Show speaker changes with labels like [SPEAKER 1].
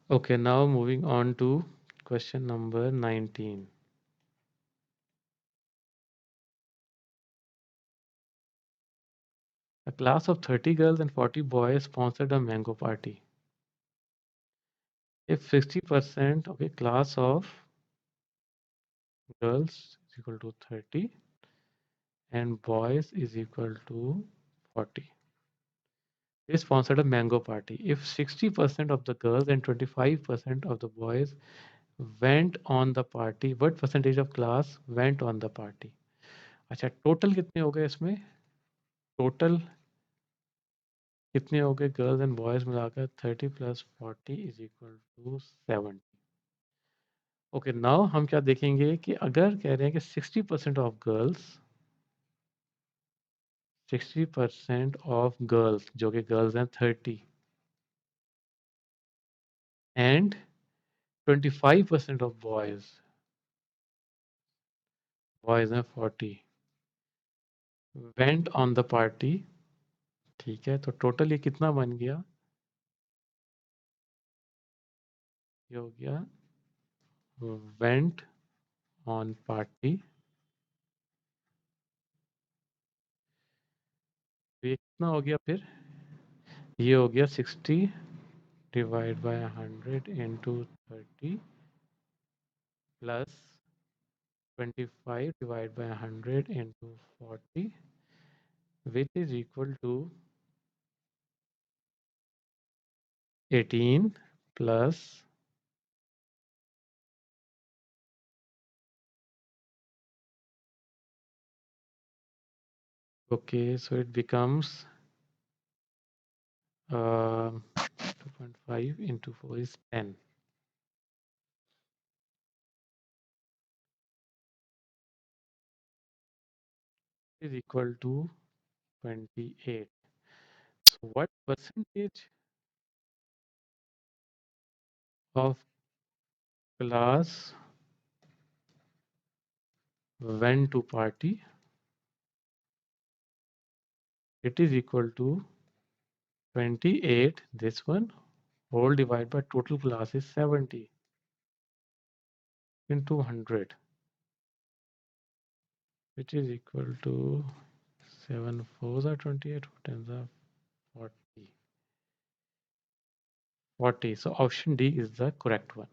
[SPEAKER 1] Okay, now moving on to question number 19. A class of 30 girls and 40 boys sponsored a mango party. If 60%, okay, class of girls is equal to 30 and boys is equal to 40. They sponsored a mango party. If 60% of the girls and 25% of the boys went on the party, what percentage of class went on the party? अच्छा total कितने हो गए इसमें? Total कितने हो गए girls and boys मिलाकर? 30 + 40 = 70. Okay now हम क्या देखेंगे कि अगर कह रहे हैं कि 60% ऑफ गर्ल्स 60% ऑफ गर्ल्स जो कि गर्ल्स हैं 30 एंड 25% ऑफ बॉयज हैं 40 वेंट ऑन द पार्टी. ठीक है तो टोटल ये कितना बन गया? ये हो गया वेंट ऑन पार्टी. ये कितना हो गया फिर? ये हो गया 60 divide by 100 into 30 plus 25 divided by 100 into 40 which is equal to 18 plus okay so it becomes 2.5 into 4 is 10 is equal to 28. So what percentage of class went to party? It is equal to 28 this one whole divided by total class is 70 into 100 which is equal to 7 4s are 28, 10s are 40. 40. So option D is the correct one.